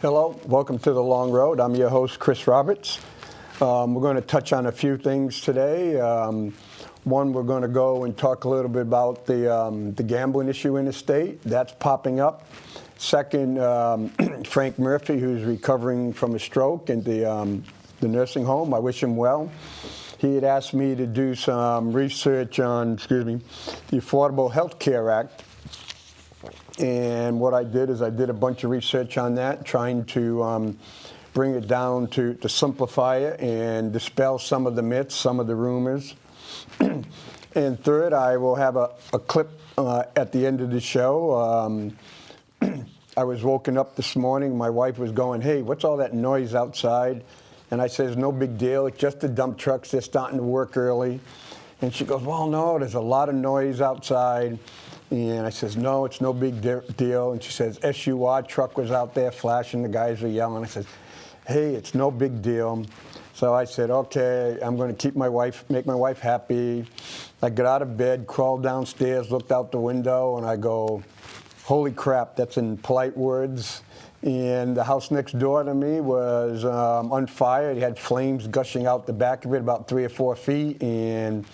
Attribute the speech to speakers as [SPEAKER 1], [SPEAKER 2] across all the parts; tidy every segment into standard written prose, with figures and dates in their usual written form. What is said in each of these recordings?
[SPEAKER 1] Hello, welcome to The Long Road. I'm your host, Chris Roberts. We're going to touch on a few things today. One, we're going to go and talk a little bit about the gambling issue in the state. That's popping up. Second, Frank Murphy, who's recovering from a stroke in the nursing home. I wish him well. He had asked me to do some research on, the Affordable Health Care Act. And what I did is I did a bunch of research on that, trying to bring it down to simplify it and dispel some of the myths, some of the rumors. And third, I will have a clip at the end of the show. I was woken up this morning. My wife was going, "Hey, what's all that noise outside?" And I says, "No big deal. It's just the dump trucks. They're starting to work early." And she goes, "Well, no, there's a lot of noise outside." And I says, "No, it's no big deal." And she says, "SUR truck was out there flashing. The guys were yelling." I said, "Hey, it's no big deal." So I said, "Okay, I'm going to make my wife happy." I got out of bed, crawled downstairs, looked out the window, and I go, "Holy crap," that's in polite words. And the house next door to me was on fire. It had flames gushing out the back of it about 3 or 4 feet, and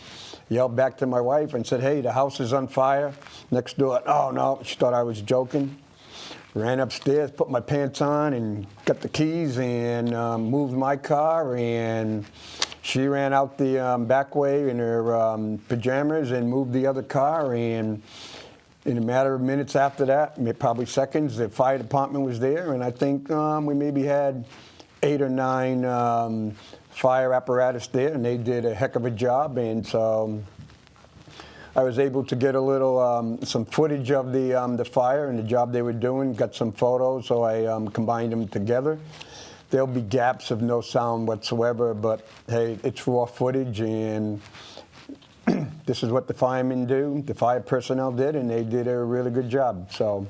[SPEAKER 1] yelled back to my wife and said, "Hey, the house is on fire next door." "Oh, no," she thought I was joking. Ran upstairs, put my pants on, and got the keys and moved my car. And she ran out the back way in her pajamas and moved the other car. And in a matter of minutes after that, probably seconds, the fire department was there. And I think we maybe had 8 or 9 fire apparatus there, and they did a heck of a job. And so I was able to get a little some footage of the fire and the job they were doing, got some photos, so I combined them together. There'll be gaps of no sound whatsoever, but hey, it's raw footage, and this is what the firemen do, the fire personnel did, and they did a really good job. So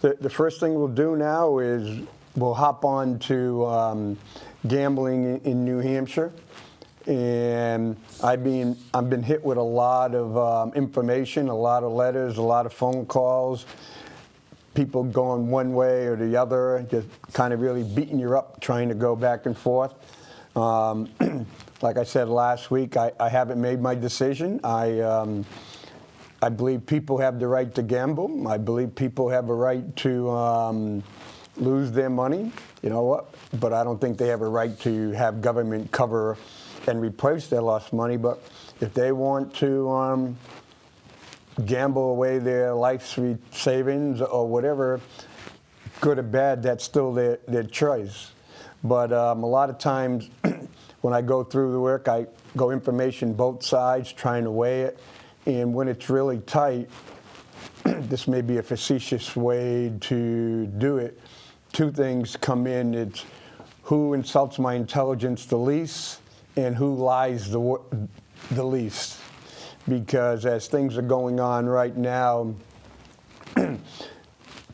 [SPEAKER 1] the first thing we'll do now is we'll hop on to gambling in New Hampshire. And I've been hit with a lot of information, a lot of letters, a lot of phone calls, people going one way or the other, just kind of really beating you up, trying to go back and forth. Like I said last week, I haven't made my decision. I believe people have the right to gamble. I believe people have a right to lose their money, you know what? But I don't think they have a right to have government cover and replace their lost money. But if they want to gamble away their life savings or whatever, good or bad, that's still their choice. But a lot of times when I go through the work, I go information both sides, trying to weigh it. And when it's really tight, this may be a facetious way to do it. 2 things come in. It's who insults my intelligence the least and who lies the least. Because as things are going on right now,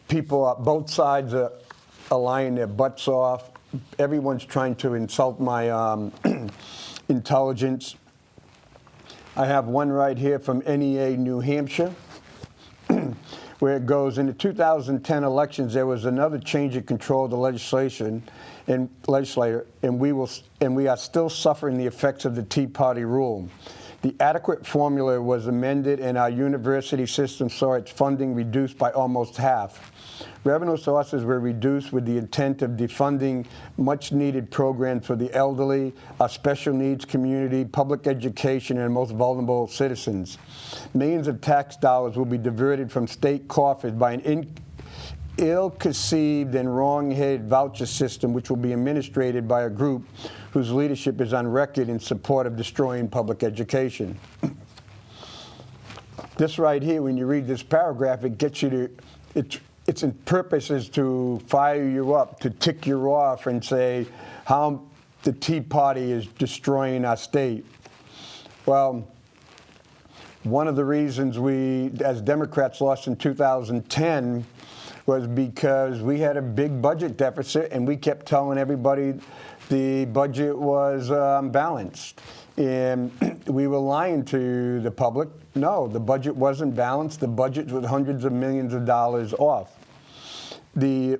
[SPEAKER 1] people, both sides are lying their butts off. Everyone's trying to insult my intelligence. I have one right here from NEA New Hampshire, where it goes, in the 2010 elections, there was another change in control of the legislature, and we are still suffering the effects of the Tea Party rule. The adequate formula was amended, and our university system saw its funding reduced by almost half. Revenue sources were reduced with the intent of defunding much-needed programs for the elderly, our special needs community, public education, and most vulnerable citizens. Millions of tax dollars will be diverted from state coffers by an ill-conceived and wrong-headed voucher system, which will be administered by a group whose leadership is on record in support of destroying public education. This right here, when you read this paragraph, it gets you to, its purpose is to fire you up, to tick you off and say how the Tea Party is destroying our state. Well, one of the reasons we, as Democrats, lost in 2010 was because we had a big budget deficit, and we kept telling everybody the budget was balanced. And we were lying to the public. No, the budget wasn't balanced. The budget was hundreds of millions of dollars off. The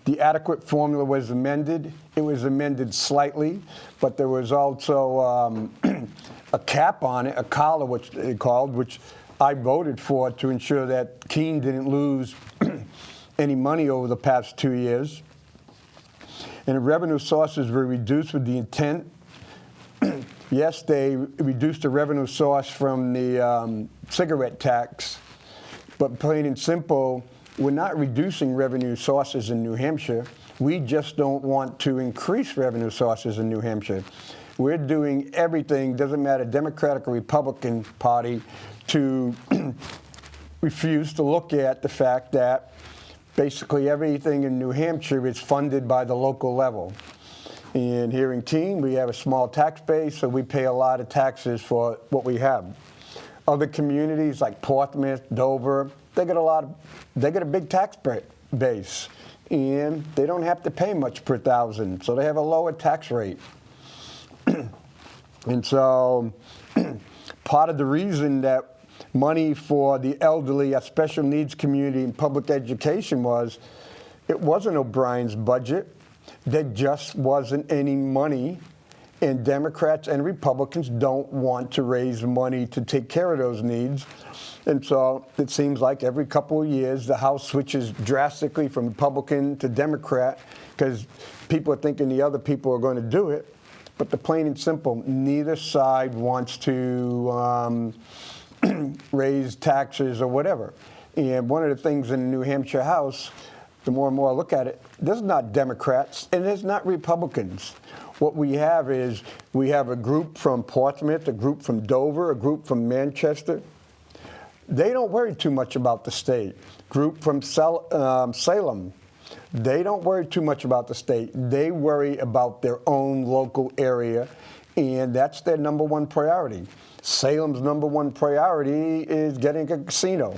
[SPEAKER 1] the adequate formula was amended. It was amended slightly, but there was also a cap on it, a collar, which they called, which I voted for to ensure that Keene didn't lose any money over the past 2 years. And the revenue sources were reduced with the intent. Yes, they reduced the revenue source from the cigarette tax, but plain and simple, we're not reducing revenue sources in New Hampshire. We just don't want to increase revenue sources in New Hampshire. We're doing everything, doesn't matter Democratic or Republican Party, to refuse to look at the fact that basically everything in New Hampshire is funded by the local level. And here in Keene, we have a small tax base, so we pay a lot of taxes for what we have. Other communities like Portsmouth, Dover, they get a big tax base, and they don't have to pay much per thousand, so they have a lower tax rate. And so part of the reason that money for the elderly, a special needs community in public education it wasn't O'Brien's budget. There just wasn't any money, and Democrats and Republicans don't want to raise money to take care of those needs. And so it seems like every couple of years the House switches drastically from Republican to Democrat because people are thinking the other people are going to do it. But the plain and simple, neither side wants to raise taxes or whatever. And one of the things in the New Hampshire House, the more and more I look at it, there's not Democrats and there's not Republicans. What we have is we have a group from Portsmouth, a group from Dover, a group from Manchester. They don't worry too much about the state. Group from Salem, they don't worry too much about the state. They worry about their own local area, and that's their number one priority. Salem's number one priority is getting a casino.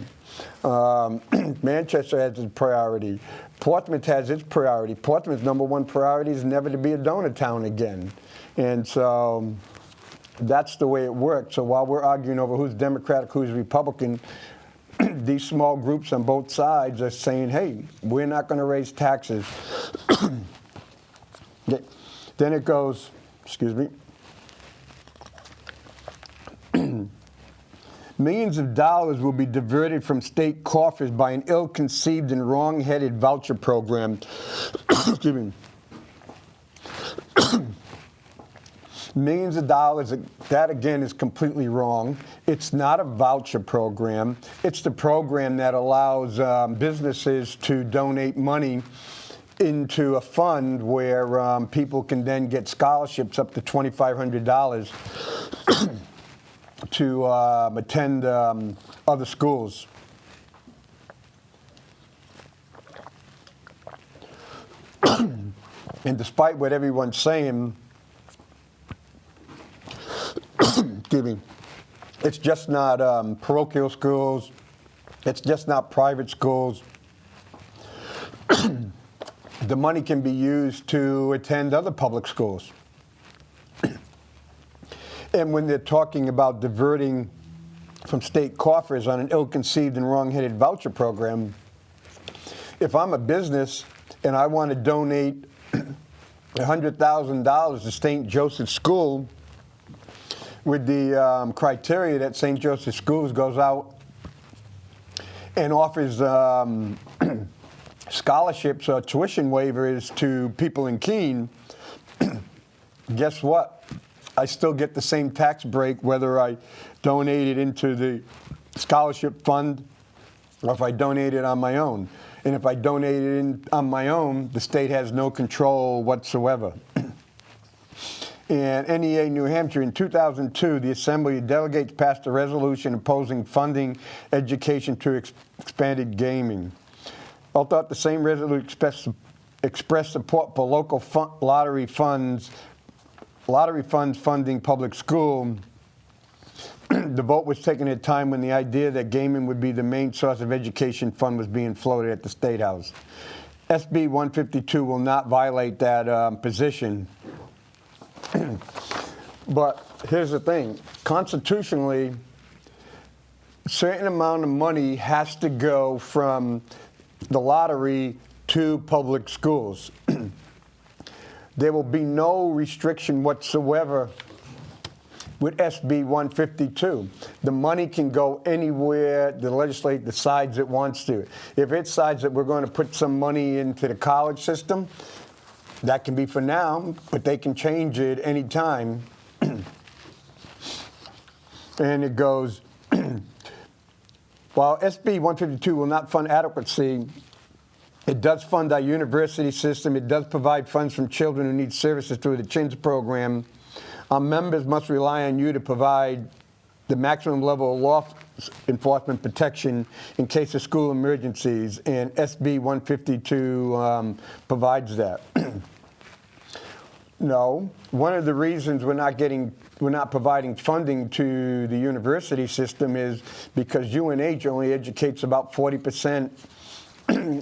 [SPEAKER 1] Manchester has its priority. Portsmouth has its priority. Portsmouth's number one priority is never to be a donor town again. And so that's the way it works. So while we're arguing over who's Democratic, who's Republican, these small groups on both sides are saying, hey, we're not going to raise taxes. Then it goes, excuse me, millions of dollars will be diverted from state coffers by an ill-conceived and wrong-headed voucher program. Excuse me. Millions of dollars, that again is completely wrong. It's not a voucher program. It's the program that allows businesses to donate money into a fund where people can then get scholarships up to $2,500 to attend other schools. And despite what everyone's saying, excuse me, it's just not parochial schools. It's just not private schools. The money can be used to attend other public schools. And when they're talking about diverting from state coffers on an ill-conceived and wrong-headed voucher program, if I'm a business and I want to donate $100,000 to St. Joseph's School with the criteria that St. Joseph's Schools goes out and offers scholarships or tuition waivers to people in Keene, guess what? I still get the same tax break whether I donate it into the scholarship fund or if I donate it on my own. And if I donate it on my own, the state has no control whatsoever. And NEA New Hampshire, in 2002, the Assembly of Delegates passed a resolution opposing funding education to expanded gaming. Although the same resolution expressed support for local lottery funds funding public school, the vote was taken at a time when the idea that gaming would be the main source of education fund was being floated at the State House. SB 152 will not violate that position. But here's the thing. Constitutionally, a certain amount of money has to go from the lottery to public schools. There will be no restriction whatsoever with SB 152. The money can go anywhere the legislature decides it wants to. If it decides that we're going to put some money into the college system, that can be for now, but they can change it anytime. And it goes, while SB 152 will not fund adequacy, it does fund our university system. It does provide funds from children who need services through the CHINS program. Our members must rely on you to provide the maximum level of law enforcement protection in case of school emergencies, and SB 152 provides that. No, one of the reasons we're not providing funding to the university system is because UNH only educates about 40%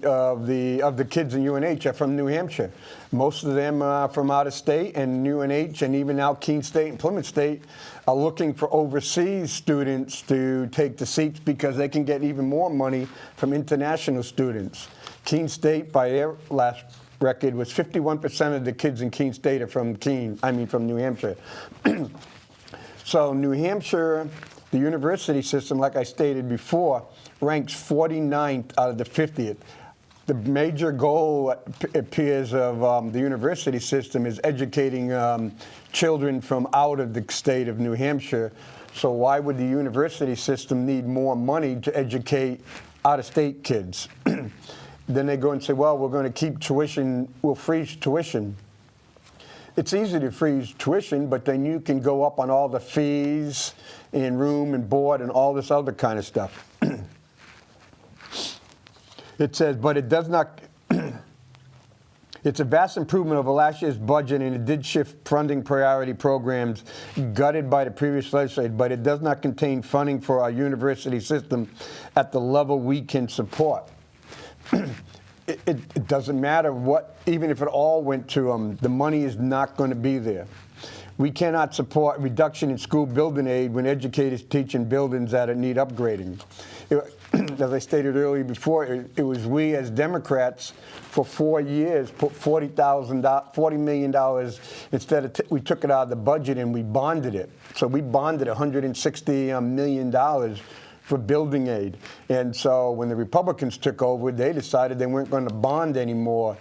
[SPEAKER 1] of the kids in UNH are from New Hampshire. Most of them are from out of state, and UNH and even now Keene State and Plymouth State are looking for overseas students to take the seats because they can get even more money from international students. Keene State, by their last record, was 51% of the kids in Keene State are from New Hampshire. So New Hampshire, the university system, like I stated before, ranks 49th out of the 50th. The major goal, it appears, of the university system is educating children from out of the state of New Hampshire. So why would the university system need more money to educate out-of-state kids? Then they go and say, well, we're going to keep tuition, we'll freeze tuition. It's easy to freeze tuition, but then you can go up on all the fees and room and board and all this other kind of stuff. It says, but it does not, it's a vast improvement over last year's budget, and it did shift funding priority programs gutted by the previous legislature, but it does not contain funding for our university system at the level we can support. It doesn't matter what, even if it all went to them, the money is not going to be there. We cannot support reduction in school building aid when educators teach in buildings that need upgrading. As I stated earlier before, it was we as Democrats for 4 years put $40 million instead of, we took it out of the budget and we bonded it. So we bonded $160 million for building aid. And so when the Republicans took over, they decided they weren't going to bond anymore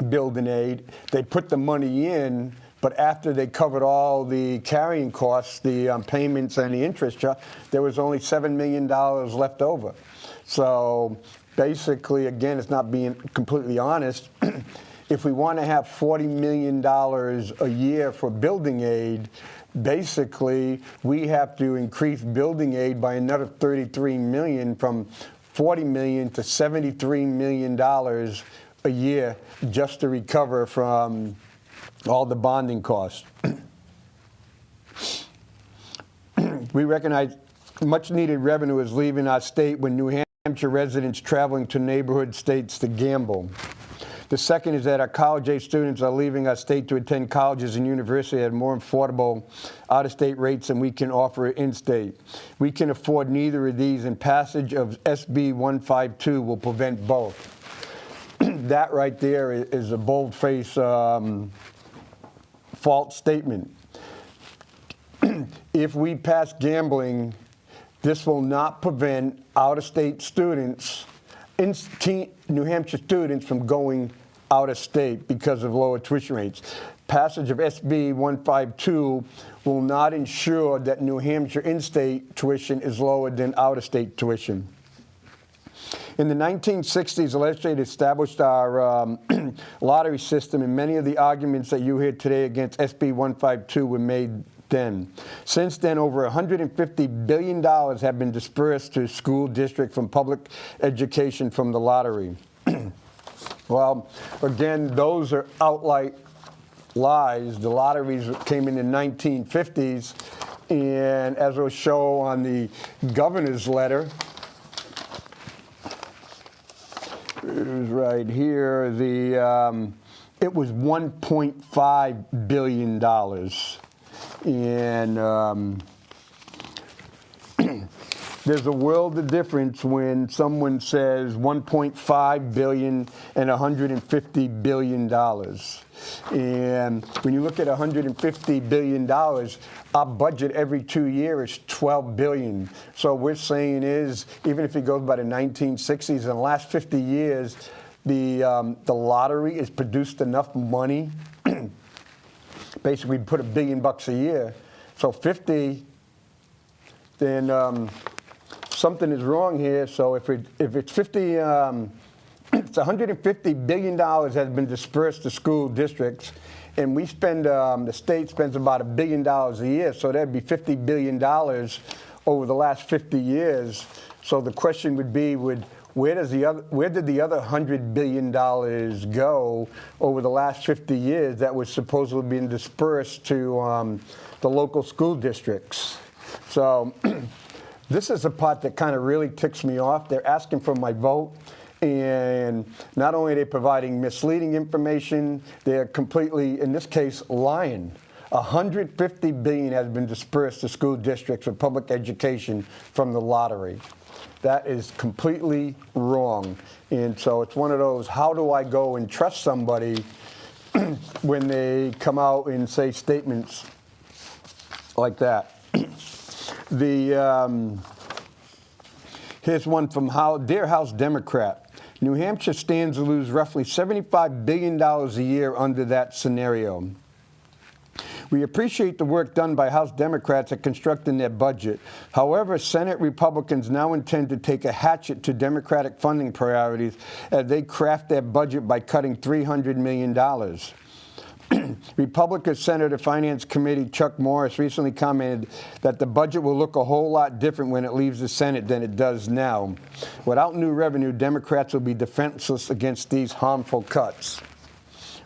[SPEAKER 1] building aid. They put the money in, but after they covered all the carrying costs, the payments and the interest, there was only $7 million left over. So basically, again, it's not being completely honest. If we want to have $40 million a year for building aid, basically we have to increase building aid by another $33 million, from $40 million to $73 million a year, just to recover from all the bonding costs. We recognize much needed revenue is leaving our state when New Hampshire residents traveling to neighborhood states to gamble. The second is that our college-age students are leaving our state to attend colleges and universities at more affordable out-of-state rates than we can offer in-state. We can afford neither of these, and passage of SB 152 will prevent both. That right there is a bold-faced false statement. If we pass gambling, this will not prevent out-of-state students, New Hampshire students, from going out of state because of lower tuition rates. Passage of SB 152 will not ensure that New Hampshire in-state tuition is lower than out-of-state tuition. In the 1960s, the legislature established our lottery system, and many of the arguments that you hear today against SB 152 were made then. Since then, over $150 billion have been dispersed to school districts from public education from the lottery. Well, again, those are outright lies. The lotteries came in the 1950s, and as was shown on the governor's letter, it was right here, it was $1.5 billion. And there's a world of difference when someone says 1.5 billion and 150 billion dollars. And when you look at 150 billion dollars, our budget every 2 years is 12 billion. So we're saying is, even if it goes by the 1960s, in the last 50 years, the lottery has produced enough money. Basically, we put $1 billion a year. So 50, then something is wrong here. So if it's 50, it's $150 billion has been dispersed to school districts, and we spend, the state spends about $1 billion a year. So that'd be $50 billion over the last 50 years. So the question would be, where did the other $100 billion go over the last 50 years that was supposedly being dispersed to the local school districts? So this is the part that kind of really ticks me off. They're asking for my vote, and not only are they providing misleading information, they're completely, in this case, lying. $150 billion has been dispersed to school districts for public education from the lottery. That is completely wrong. And so it's one of those, how do I go and trust somebody when they come out and say statements like that? Here's one from Dear House Democrat. New Hampshire stands to lose roughly $75 billion a year under that scenario. We appreciate the work done by House Democrats at constructing their budget. However, Senate Republicans now intend to take a hatchet to Democratic funding priorities as they craft their budget by cutting $300 million. Republican Senator Finance Committee Chuck Morris recently commented that the budget will look a whole lot different when it leaves the Senate than it does now. Without new revenue, Democrats will be defenseless against these harmful cuts.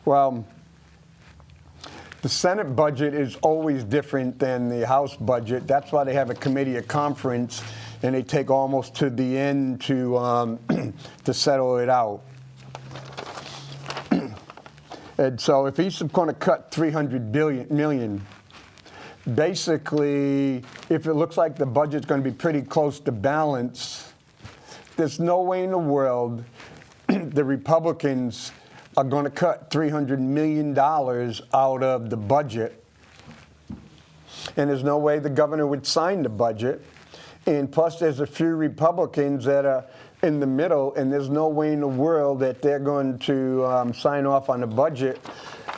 [SPEAKER 1] Well, the Senate budget is always different than the House budget. That's why they have a committee, a conference, and they take almost to the end to settle it out. And so if he's going to cut $300 million, basically, if it looks like the budget's going to be pretty close to balance, there's no way in the world the Republicans are going to cut $300 million out of the budget. And there's no way the governor would sign the budget. And plus, there's a few Republicans that are in the middle, and there's no way in the world that they're going to sign off on the budget,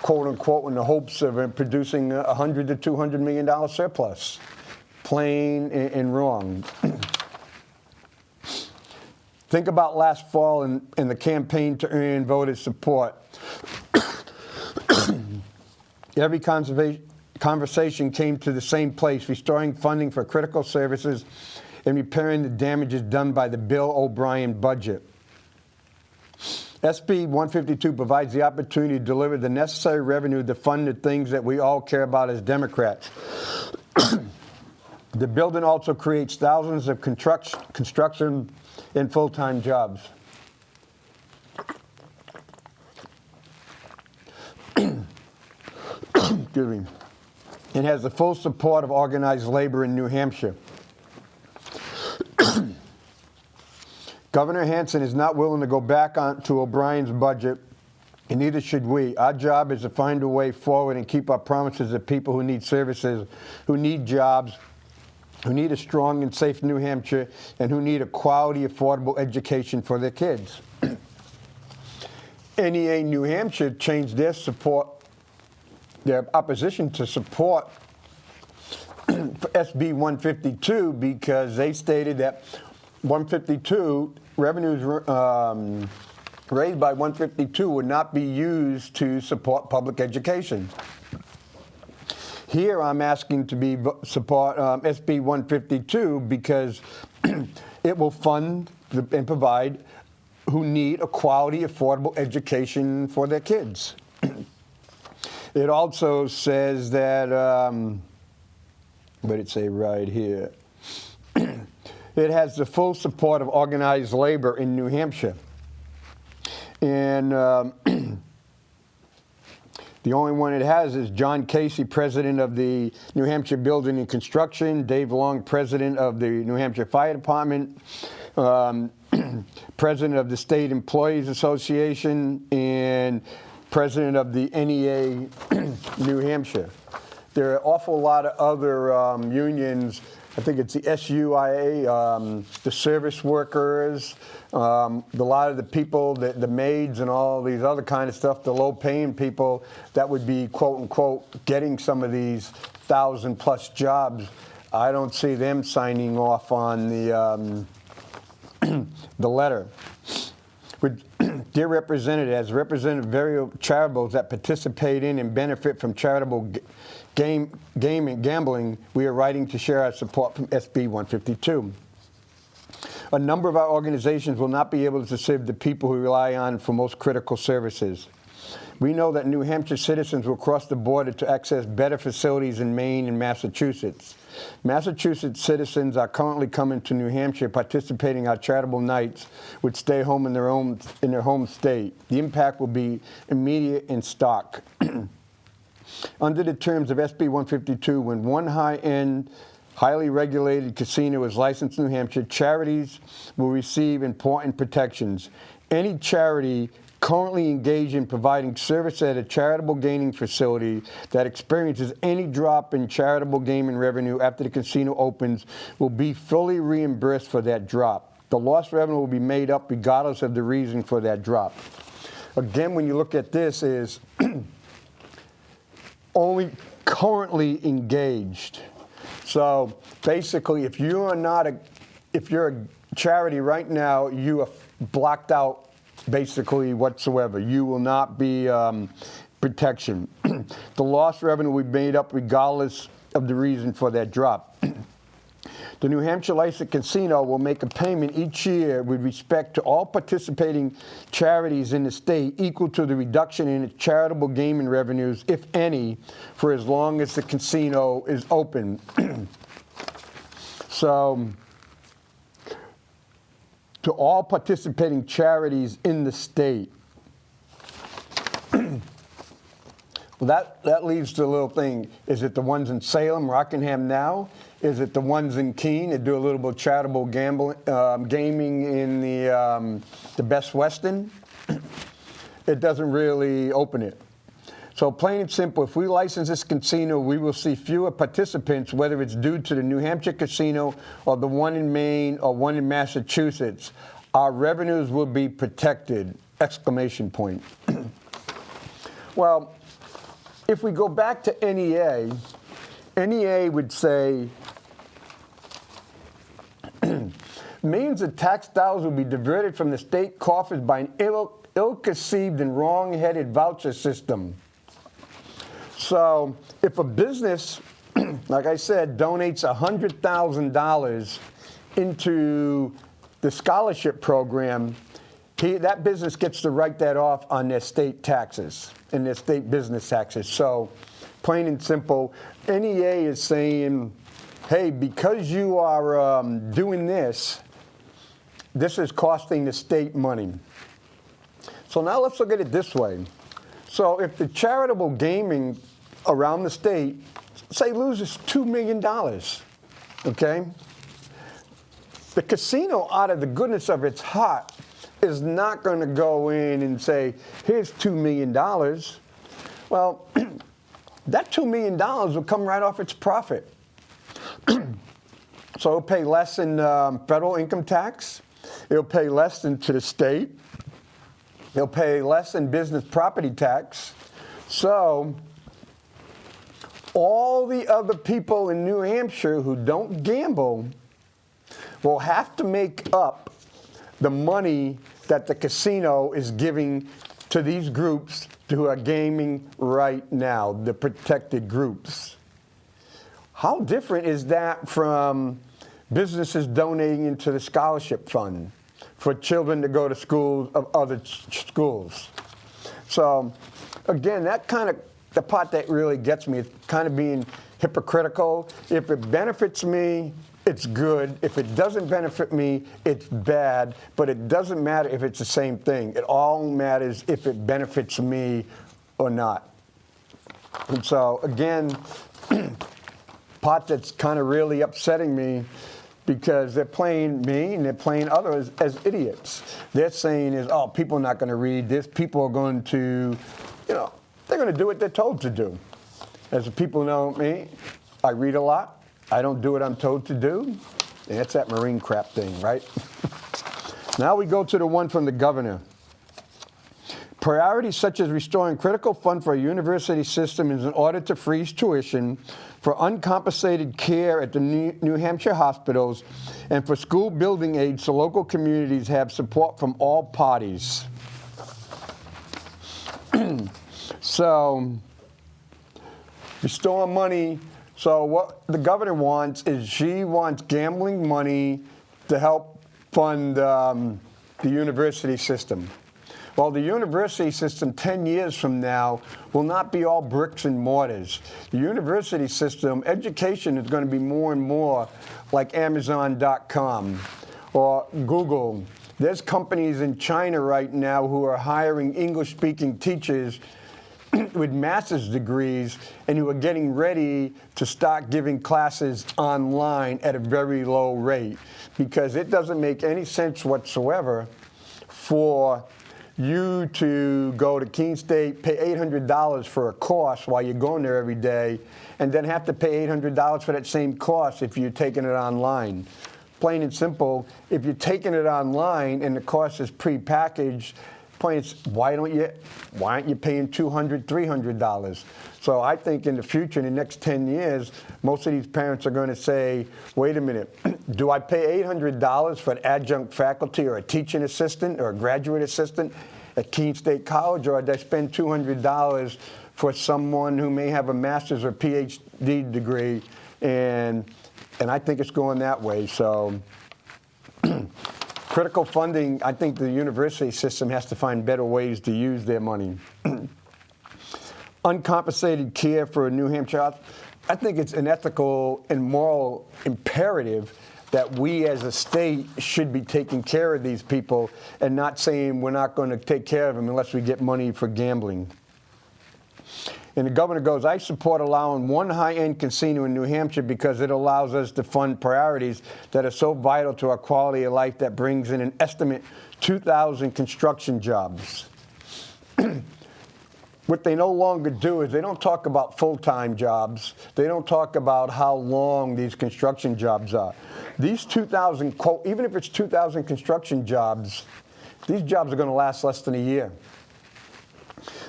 [SPEAKER 1] quote unquote, in the hopes of producing a $100 to $200 million surplus. Plain and wrong. Think about last fall in the campaign to earn voter support. Every conversation came to the same place, restoring funding for critical services and repairing the damages done by the Bill O'Brien budget. SB 152 provides the opportunity to deliver the necessary revenue to fund the things that we all care about as Democrats. The building also creates thousands of construction and full-time jobs. Excuse me. It has the full support of organized labor in New Hampshire. Governor Hanson is not willing to go back to O'Brien's budget, and neither should we. Our job is to find a way forward and keep our promises to people who need services, who need jobs, who need a strong and safe New Hampshire, and who need a quality, affordable education for their kids. NEA New Hampshire changed their opposition to support SB 152 because they stated that 152 revenues raised by 152 would not be used to support public education. Here I'm asking to support SB 152 because it will fund and provide who need a quality, affordable education for their kids. It also says that, what did it say right here? It has the full support of organized labor in New Hampshire. And The only one it has is John Casey, president of the New Hampshire Building and Construction, Dave Long, president of the New Hampshire Fire Department, president of the State Employees Association, and president of the NEA New Hampshire. There are an awful lot of other unions. I think it's the SUIA, the service workers, a lot of the people, the maids and all these other kind of stuff, the low-paying people that would be, quote-unquote, getting some of these 1,000-plus jobs. I don't see them signing off on the letter. Dear Representative, as representative of various charitables that participate in and benefit from charitable gambling, we are writing to share our support from SB 152. A number of our organizations will not be able to serve the people who rely on for most critical services. We know that New Hampshire citizens will cross the border to access better facilities in Maine and Massachusetts. Massachusetts citizens are currently coming to New Hampshire participating in our charitable nights, which stay home in their home state. The impact will be immediate and stark. Under the terms of SB 152, when one high-end, highly regulated casino is licensed in New Hampshire, charities will receive important protections. Any charity currently engaged in providing service at a charitable gaming facility that experiences any drop in charitable gaming revenue after the casino opens will be fully reimbursed for that drop. The lost revenue will be made up regardless of the reason for that drop. Again, when you look at this, is only currently engaged. So basically, if you're a charity right now, you are blocked out basically whatsoever. You will not be protection. The lost revenue will be made up regardless of the reason for that drop. The New Hampshire Licensed Casino will make a payment each year with respect to all participating charities in the state equal to the reduction in its charitable gaming revenues, if any, for as long as the casino is open. So, to all participating charities in the state. Well, that leaves the little thing. Is it the ones in Salem, Rockingham now? Is it the ones in Keene that do a little bit of charitable gaming in the Best Western? It doesn't really open it. So plain and simple, if we license this casino, we will see fewer participants, whether it's due to the New Hampshire casino or the one in Maine or one in Massachusetts. Our revenues will be protected, exclamation point. Well, if we go back to NEA, NEA would say, millions of tax dollars will be diverted from the state coffers by an ill-conceived and wrong-headed voucher system. So if a business, like I said, donates $100,000 into the scholarship program, that business gets to write that off on their state taxes and their state business taxes. So plain and simple, NEA is saying, hey, because you are doing this, this is costing the state money. So now let's look at it this way. So if the charitable gaming around the state, say, loses $2 million, okay? The casino, out of the goodness of its heart, is not going to go in and say, here's $2 million. Well, that $2 million will come right off its profit. So it'll pay less in federal income tax. It'll pay less into the state. It'll pay less in business property tax. So all the other people in New Hampshire who don't gamble will have to make up the money that the casino is giving to these groups who are gaming right now, the protected groups. How different is that from businesses donating into the scholarship fund for children to go to schools of other schools? So again, that kind of, the part that really gets me is kind of being hypocritical. If it benefits me, it's good. If it doesn't benefit me, it's bad. But it doesn't matter if it's the same thing. It all matters if it benefits me or not. And so, again, part that's kind of really upsetting me because they're playing me and they're playing others as idiots. They're saying is, oh, people are not going to read this. People are going to, they're going to do what they're told to do. As the people know me, I read a lot. I don't do what I'm told to do. And that's that Marine crap thing, right? Now we go to the one from the governor. Priorities such as restoring critical funds for a university system in order to freeze tuition, for uncompensated care at the New Hampshire hospitals, and for school building aids to local communities have support from all parties. So, restoring money. So what the governor wants is she wants gambling money to help fund the university system. Well, the university system 10 years from now will not be all bricks and mortars. The university system, education is going to be more and more like Amazon.com or Google. There's companies in China right now who are hiring English-speaking teachers with master's degrees and who are getting ready to start giving classes online at a very low rate because it doesn't make any sense whatsoever for you to go to Keene State, pay $800 for a course while you're going there every day, and then have to pay $800 for that same course if you're taking it online. Plain and simple, if you're taking it online and the course is pre-packaged, why aren't you paying $200, $300? So I think in the future, in the next 10 years, most of these parents are going to say, wait a minute, do I pay $800 for an adjunct faculty or a teaching assistant or a graduate assistant at Keene State College, or do I spend $200 for someone who may have a master's or PhD degree? And I think it's going that way. So critical funding, I think the university system has to find better ways to use their money. Uncompensated care for New Hampshire, I think it's an ethical and moral imperative that we as a state should be taking care of these people and not saying we're not going to take care of them unless we get money for gambling. And the governor goes, I support allowing one high-end casino in New Hampshire because it allows us to fund priorities that are so vital to our quality of life that brings in an estimate 2,000 construction jobs. What they no longer do is they don't talk about full-time jobs. They don't talk about how long these construction jobs are. These 2,000, quote, even if it's 2,000 construction jobs, these jobs are going to last less than a year.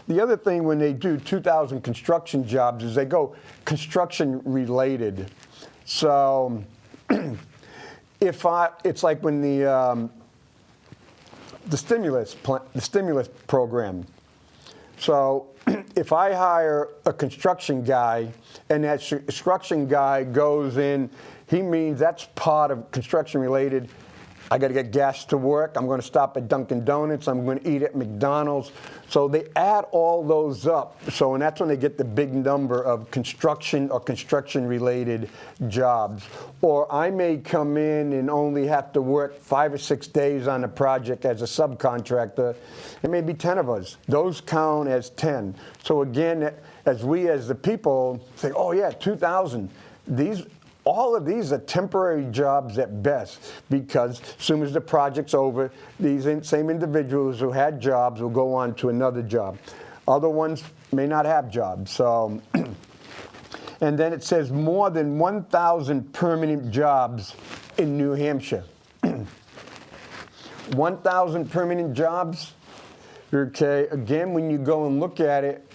[SPEAKER 1] The other thing when they do 2,000 construction jobs is they go construction related. So it's like when the stimulus program. So if I hire a construction guy and that construction guy goes in, he means that's part of construction related. I got to get gas to work. I'm going to stop at Dunkin' Donuts. I'm going to eat at McDonald's. So they add all those up. So, and that's when they get the big number of construction or construction-related jobs. Or I may come in and only have to work 5 or 6 days on a project as a subcontractor. It may be 10 of us. Those count as 10. So again, as we as the people say, oh yeah, 2,000. All of these are temporary jobs at best because as soon as the project's over, these same individuals who had jobs will go on to another job. Other ones may not have jobs. So, and then it says more than 1,000 permanent jobs in New Hampshire. 1,000 permanent jobs. Okay, again, when you go and look at it,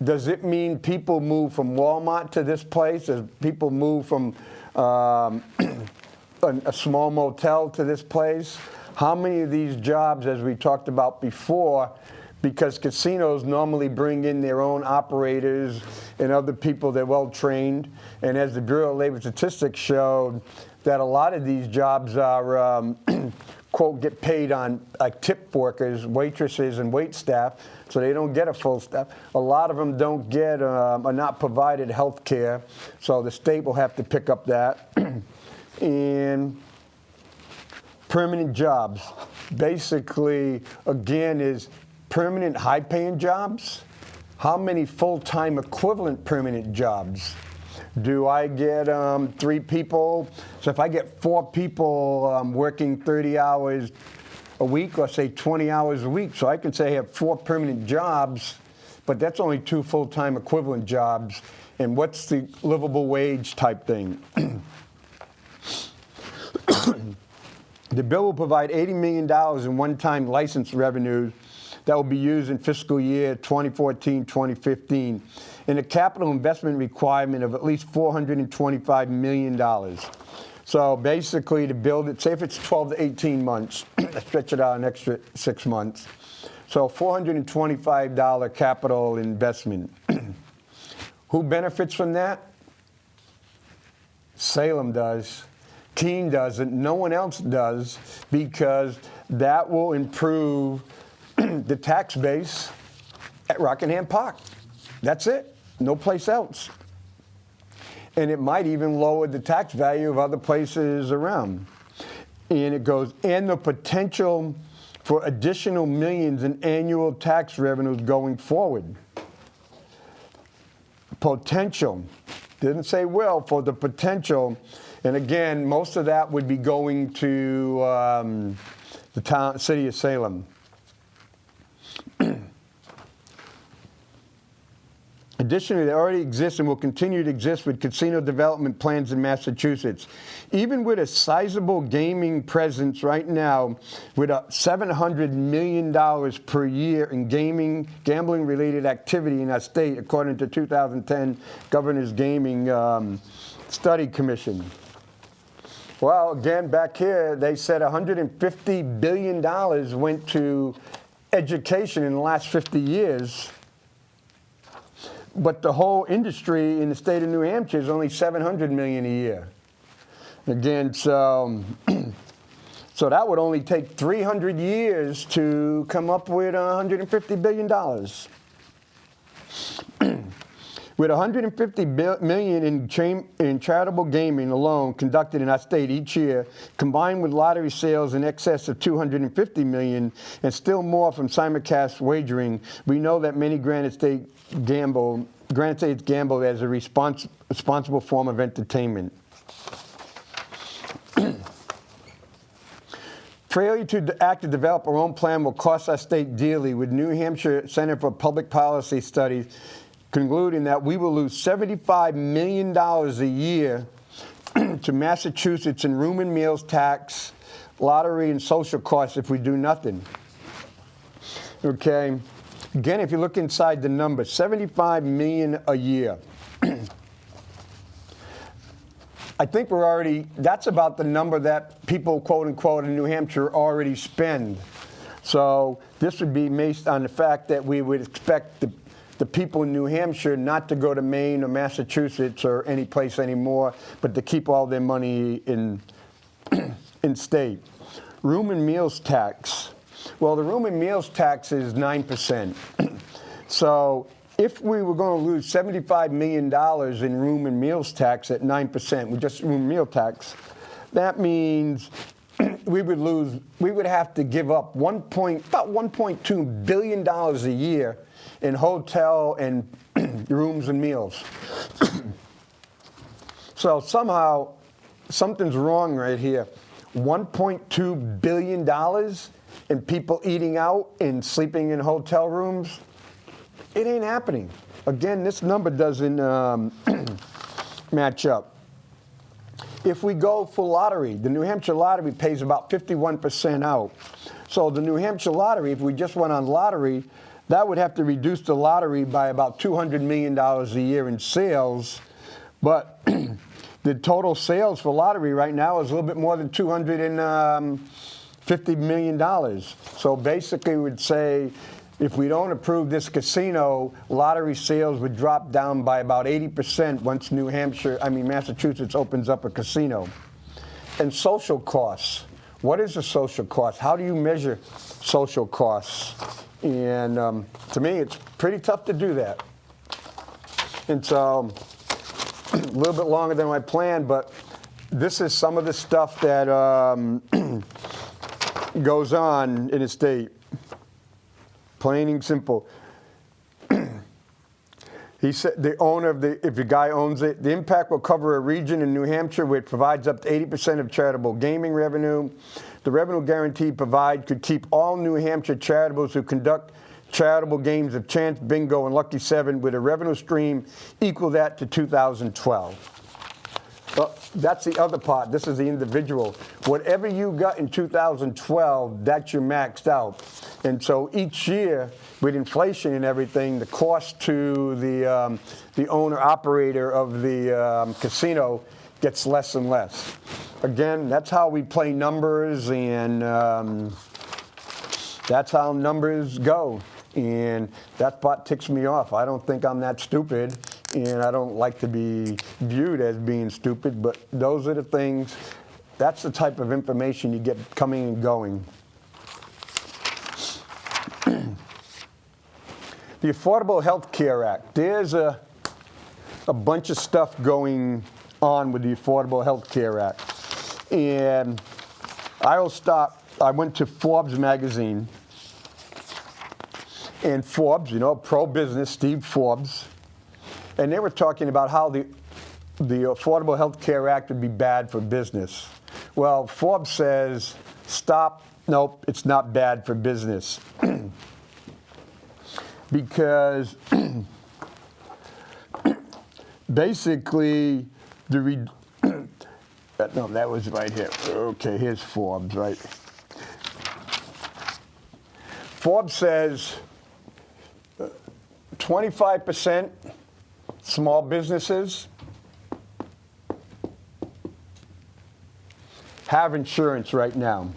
[SPEAKER 1] does it mean people move from Walmart to this place? Does people move from a small motel to this place? How many of these jobs, as we talked about before, because casinos normally bring in their own operators and other people that are well trained, and as the Bureau of Labor Statistics showed, that a lot of these jobs are quote, get paid on like tip workers, waitresses, and wait staff, so they don't get a full staff. A lot of them don't get, are not provided health care, so the state will have to pick up that. And permanent jobs, basically, again, is permanent high-paying jobs. how many full-time equivalent permanent jobs? Do I get 3 people? So if I get 4 people working 30 hours a week, or say 20 hours a week, so I can say I have 4 permanent jobs, but that's only 2 full-time equivalent jobs. And what's the livable wage type thing? The bill will provide $80 million in one-time license revenues that will be used in fiscal year 2014-2015, and a capital investment requirement of at least $425 million. So basically, to build it, say if it's 12 to 18 months, stretch it out an extra 6 months. So $425 capital investment. Who benefits from that? Salem does. Keene doesn't. No one else does, because that will improve the tax base at Rockingham Park. That's it. No place else. And it might even lower the tax value of other places around. And it goes, and the potential for additional millions in annual tax revenues going forward. Potential. Didn't say will, for the potential. And again, most of that would be going to the city of Salem. Additionally, they already exist and will continue to exist with casino development plans in Massachusetts. Even with a sizable gaming presence right now, with $700 million per year in gambling-related activity in our state, according to 2010 Governor's Gaming Study Commission. Well, again, back here, they said $150 billion went to education in the last 50 years. But the whole industry in the state of New Hampshire is only $700 million a year. Again, so that would only take 300 years to come up with $150 billion. With $150 million in charitable gaming alone conducted in our state each year, combined with lottery sales in excess of $250 million, and still more from simulcast wagering, we know that many Granite States gamble as a responsible form of entertainment. Failure to act to develop our own plan will cost our state dearly, with New Hampshire Center for Public Policy Studies concluding that we will lose $75 million a year to Massachusetts in room and meals tax, lottery, and social costs if we do nothing. Okay. Again, if you look inside the number, $75 million a year. I think that's about the number that people, quote unquote, in New Hampshire already spend. So this would be based on the fact that we would expect the people in New Hampshire not to go to Maine or Massachusetts or any place anymore, but to keep all their money in state. Room and meals tax. Well, the room and meals tax is 9%. So if we were going to lose $75 million in room and meals tax at 9%, with just room and meal tax, that means we would have to give up about $1.2 billion a year in hotel and rooms and meals. So somehow, something's wrong right here. $1.2 billion in people eating out and sleeping in hotel rooms? It ain't happening. Again, this number doesn't match up. If we go for lottery, the New Hampshire lottery pays about 51% out. So the New Hampshire lottery, if we just went on lottery, that would have to reduce the lottery by about $200 million a year in sales. But the total sales for lottery right now is a little bit more than $250 million. So basically, we would say, if we don't approve this casino, lottery sales would drop down by about 80% once Massachusetts opens up a casino. And social costs. What is a social cost? How do you measure social costs? And to me, it's pretty tough to do that. And so, a little bit longer than I planned, but this is some of the stuff that goes on in the state. Plain and simple. He said the owner of if the guy owns it, the impact will cover a region in New Hampshire which provides up to 80% of charitable gaming revenue. The revenue guarantee provided could keep all New Hampshire charitables who conduct charitable games of chance, bingo, and Lucky 7 with a revenue stream equal that to 2012. Well, that's the other part. This is the individual. Whatever you got in 2012, that's your maxed out. And so each year, with inflation and everything, the cost to the owner-operator of the casino gets less and less. Again, that's how we play numbers, and that's how numbers go. And that part ticks me off. I don't think I'm that stupid, and I don't like to be viewed as being stupid, but those are the things, that's the type of information you get coming and going. The Affordable Health Care Act. There's a bunch of stuff going on with the Affordable Health Care Act. And I went to Forbes magazine. And Forbes, pro-business, Steve Forbes, and they were talking about how the Affordable Health Care Act would be bad for business. Well, Forbes says, stop, nope, it's not bad for business. Because basically, no, that was right here. Okay, here's Forbes, right? Forbes says 25% small businesses have insurance right now.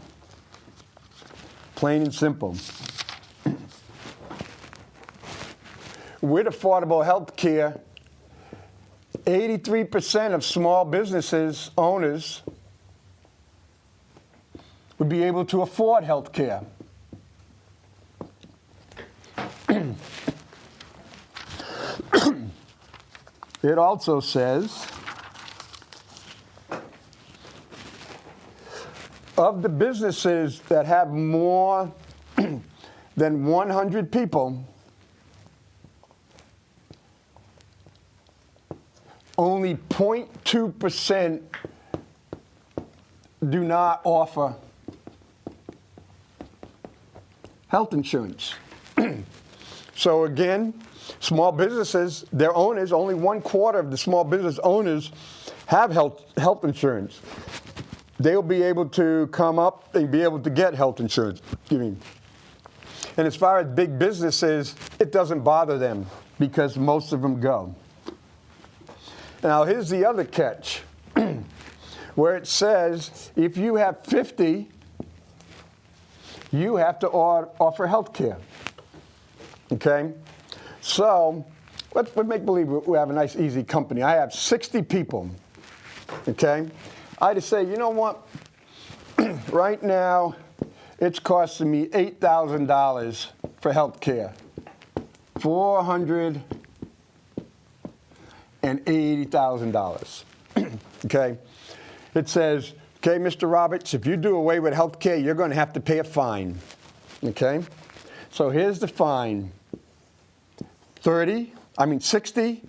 [SPEAKER 1] Plain and simple. With affordable health care, 83% of small businesses owners would be able to afford health care. It also says, of the businesses that have more than 100 people, only 0.2% do not offer health insurance. So again, small businesses, their owners, only 1/4 of the small business owners have health insurance. They'll be able to come up and be able to get health insurance. And as far as big businesses, it doesn't bother them because most of them go. Now here's the other catch, where it says if you have 50, you have to offer health care. Okay? So, let's make believe we have a nice, easy company. I have 60 people, okay? I just say, you know what? Right now, it's costing me $8,000 for health care. $480,000, okay? It says, okay, Mr. Roberts, if you do away with health care, you're going to have to pay a fine, okay? So here's the fine. 60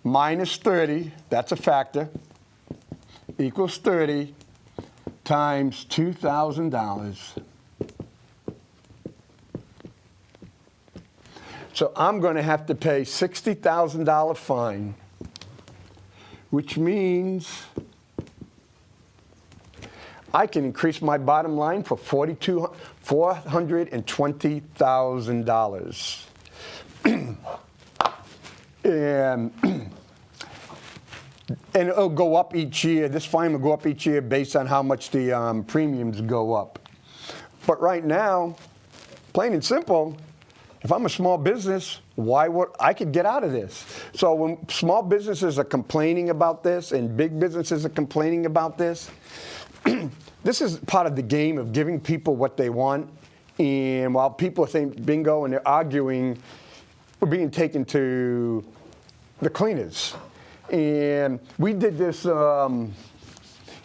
[SPEAKER 1] minus 30, that's a factor, equals 30 times $2,000. So I'm going to have to pay $60,000 fine, which means I can increase my bottom line for $420,000. And it'll go up each year. This fine will go up each year based on how much the premiums go up. But right now, plain and simple, if I'm a small business, I could get out of this. So when small businesses are complaining about this and big businesses are complaining about this, this is part of the game of giving people what they want. And while people think bingo and they're arguing, we're being taken to the cleaners. And we did this in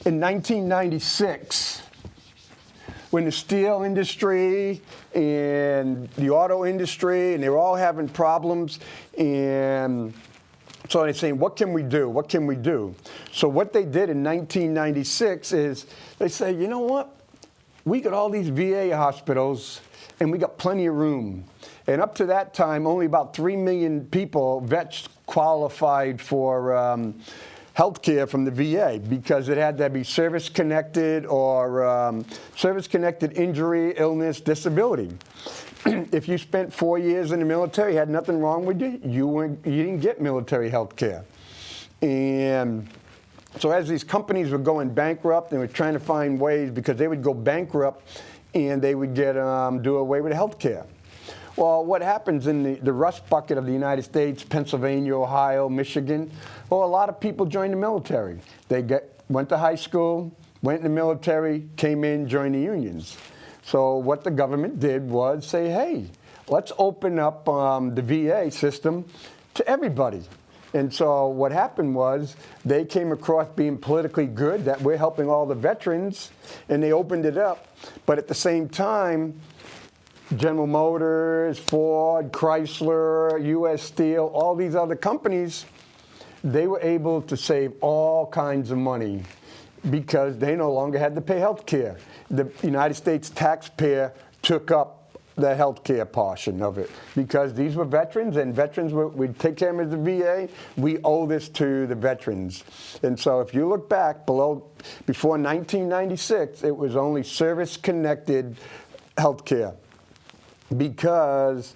[SPEAKER 1] 1996 when the steel industry and the auto industry, and they were all having problems. And So they're saying, what can we do? What can we do? So what they did in 1996 is they say, you know what? We got all these VA hospitals, and we got plenty of room. And up to that time, only about 3 million people, vets, qualified for health care from the VA because it had to be service-connected or service-connected injury, illness, disability. If you spent 4 years in the military, had nothing wrong with you, you didn't get military health care. And so as these companies were going bankrupt, they were trying to find ways because they would go bankrupt and they would get do away with health care. Well, what happens in the rust bucket of the United States, Pennsylvania, Ohio, Michigan? Well, a lot of people joined the military. They went to high school, went in the military, came in, joined the unions. So what the government did was say, hey, let's open up the VA system to everybody. And so what happened was they came across being politically good, that we're helping all the veterans, and they opened it up. But at the same time, General Motors, Ford, Chrysler, U.S. Steel, all these other companies, they were able to save all kinds of money because they no longer had to pay health care. The United States taxpayer took up the health care portion of it because these were veterans, and veterans would take care of the VA. We owe this to the veterans. And so if you look back before 1996, it was only service-connected health care because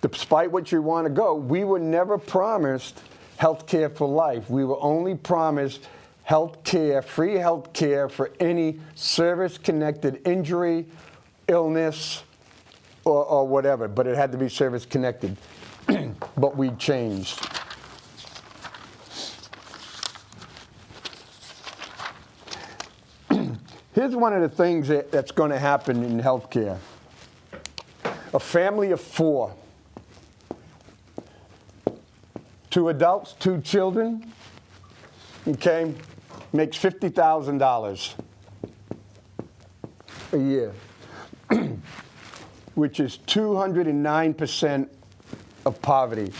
[SPEAKER 1] despite what you want to go, we were never promised health care for life. We were only promised health care, free health care for any service-connected injury, illness, or whatever, but it had to be service-connected. But we changed. Here's one of the things that's going to happen in healthcare. A family of 4, 2 adults, 2 children, okay, makes $50,000 a year, which is 209% of poverty.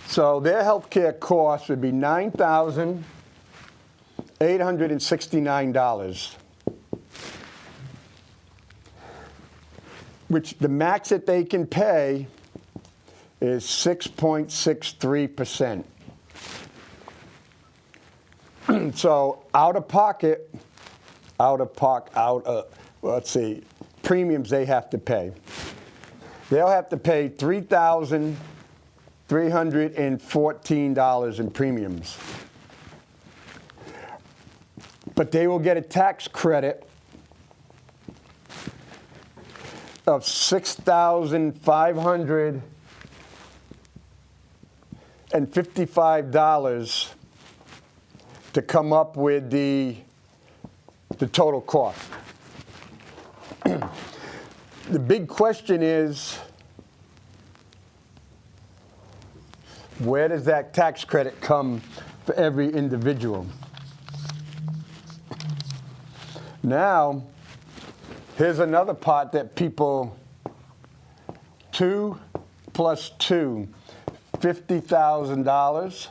[SPEAKER 1] So their health care cost would be $9,869, which the max that they can pay is 6.63%. So let's see, premiums they have to pay. They'll have to pay $3,314 in premiums. But they will get a tax credit of $6,555 to come up with the total cost. The big question is, where does that tax credit come for every individual? Now, here's another part that people, 2 plus 2, $50,000.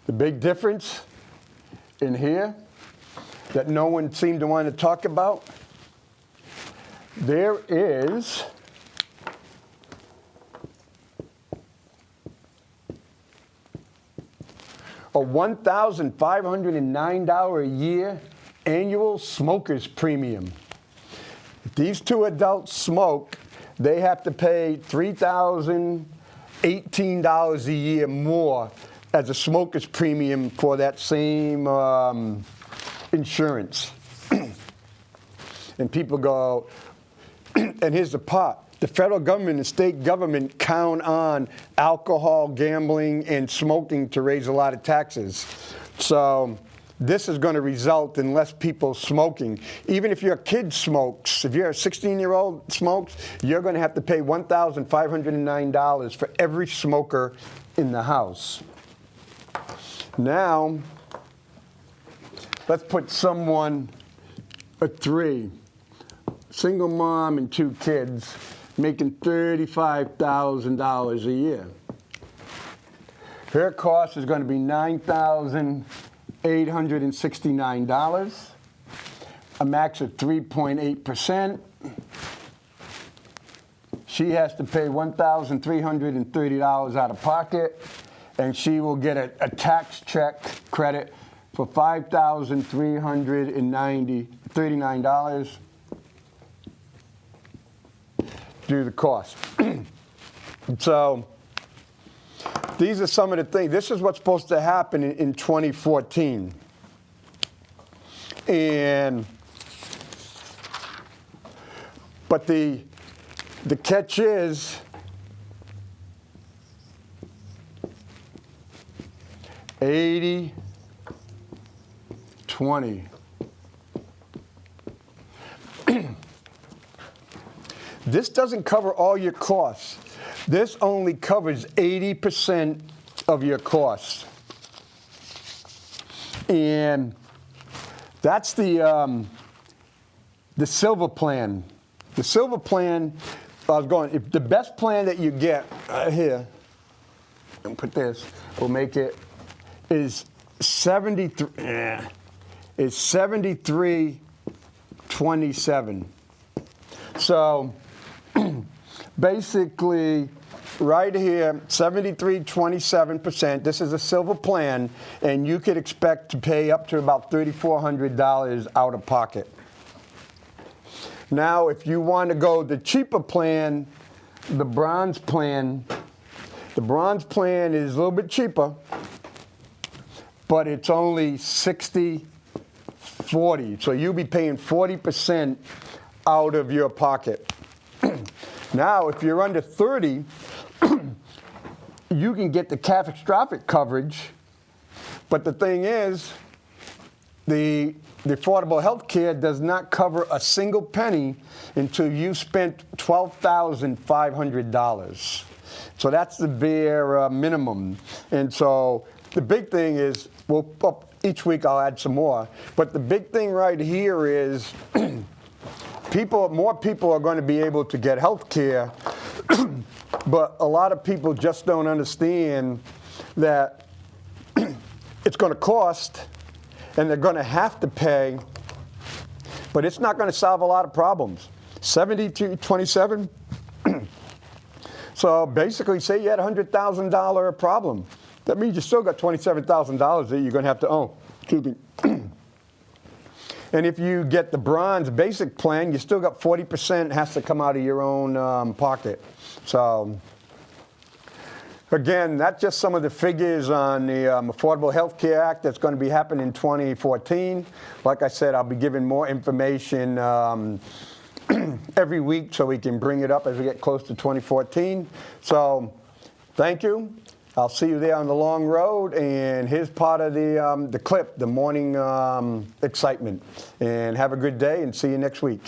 [SPEAKER 1] The big difference in here that no one seemed to want to talk about, there is a $1,509 a year annual smoker's premium. If these 2 adults smoke, they have to pay $3,018 a year more as a smoker's premium for that same insurance. And people go, and here's the part, the federal government and state government count on alcohol, gambling, and smoking to raise a lot of taxes. So this is going to result in less people smoking. Even if your kid smokes, if you're a 16-year-old smokes, you're going to have to pay $1,509 for every smoker in the house. Now, let's put someone, a three, single mom and two kids, making $35,000 a year. Her cost is going to be $9,869, a max of 3.8%. She has to pay $1,330 out of pocket, and she will get a tax check credit for $5,339 due to the cost. So these are some of the things. This is what's supposed to happen in 2014. But the catch is 80-20. This doesn't cover all your costs. This only covers 80% of your costs. And that's the silver plan. The silver plan, if the best plan that you get here, and put this, we'll make it, is 73-27. So basically, right here, 73-27%. This is a silver plan, and you could expect to pay up to about $3,400 out of pocket. Now, if you want to go the cheaper plan, the bronze plan is a little bit cheaper, but it's only 60-40. So you'll be paying 40% out of your pocket. Now, if you're under 30, you can get the catastrophic coverage, but the thing is, the affordable health care does not cover a single penny until you spent $12,500. So that's the bare minimum. And so the big thing is, each week I'll add some more, but the big thing right here is more people are going to be able to get health care, but a lot of people just don't understand that it's going to cost and they're going to have to pay, but it's not going to solve a lot of problems. 70-27. So basically, say you had a $100,000 problem. That means you still got $27,000 that you're going to have to own. Excuse me. And if you get the bronze basic plan, you still got 40% has to come out of your own pocket. So again, that's just some of the figures on the Affordable Health Care Act that's going to be happening in 2014. Like I said, I'll be giving more information every week so we can bring it up as we get close to 2014. So thank you. I'll see you there on the long road, and here's part of the clip, the morning excitement. And have a good day, and see you next week.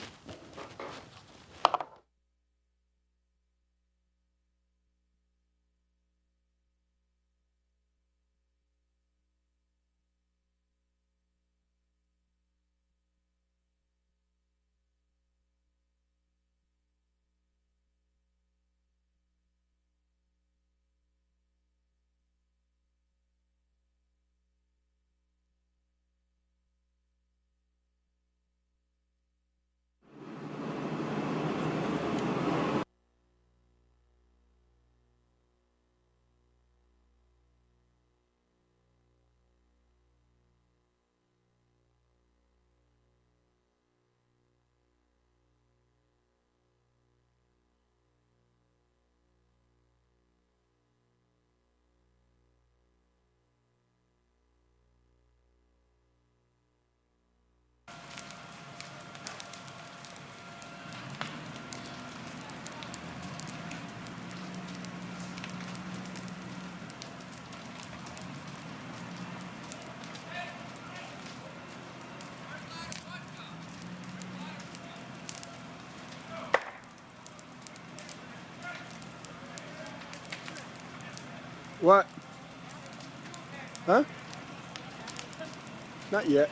[SPEAKER 1] What? Huh? Not yet.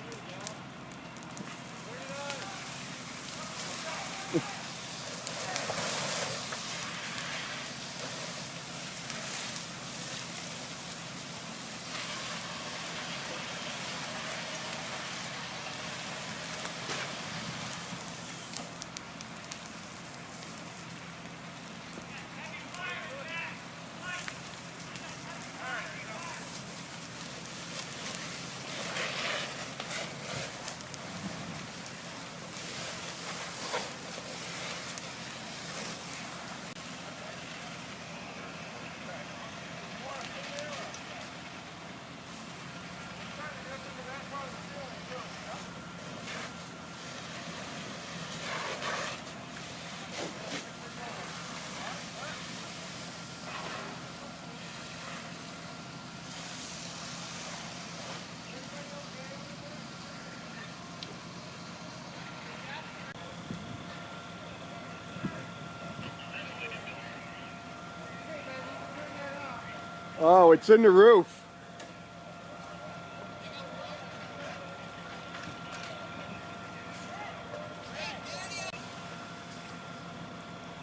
[SPEAKER 1] Oh, it's in the roof.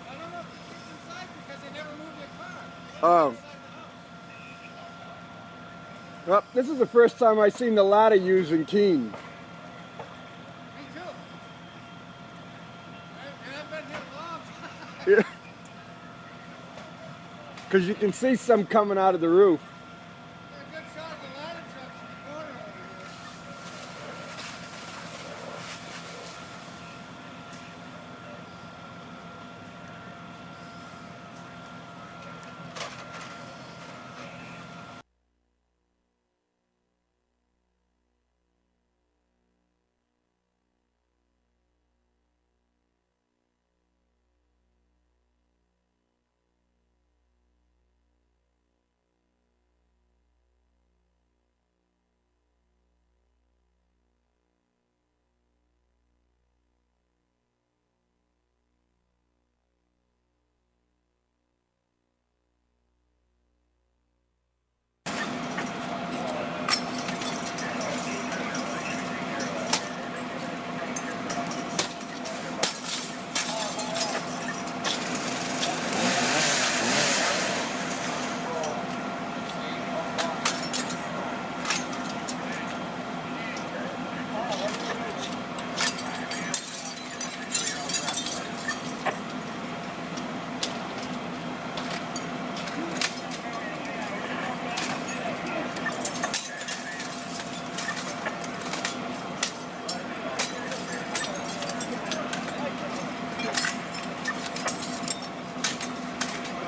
[SPEAKER 2] I don't know if it gets inside because they never moved their car.
[SPEAKER 1] Oh.
[SPEAKER 2] Inside the house.
[SPEAKER 1] Well, this is the first time I've seen the ladder used in Keene.
[SPEAKER 2] Me too. And I've been here a long time.
[SPEAKER 1] Yeah. Because you can see some coming out of the roof.
[SPEAKER 2] A good shot of the ladder trucks in the corner over here.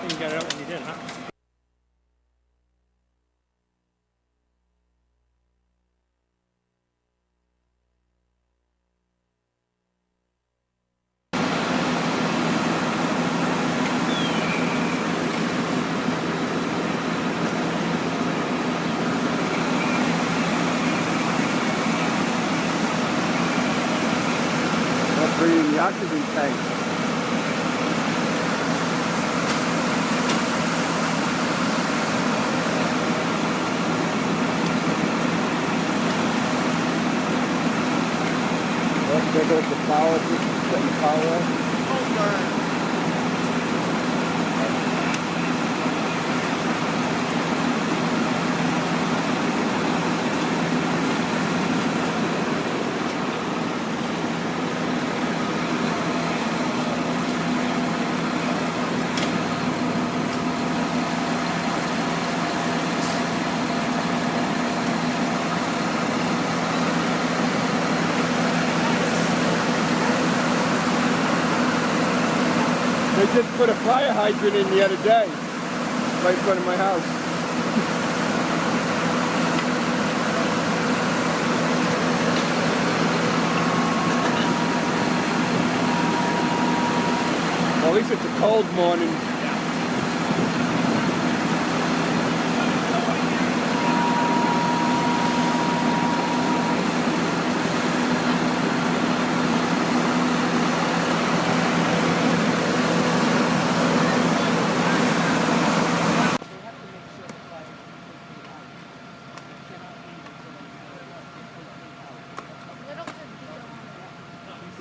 [SPEAKER 3] You got it out when you did, huh?
[SPEAKER 1] That's bringing the oxygen tank. There goes the power, setting the power up. They just put a fire hydrant in the other day, right in front of my house. Well, at least it's a cold morning.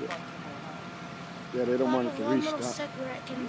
[SPEAKER 1] Yeah, they don't want it to
[SPEAKER 4] One little
[SPEAKER 1] restart.
[SPEAKER 4] cigarette can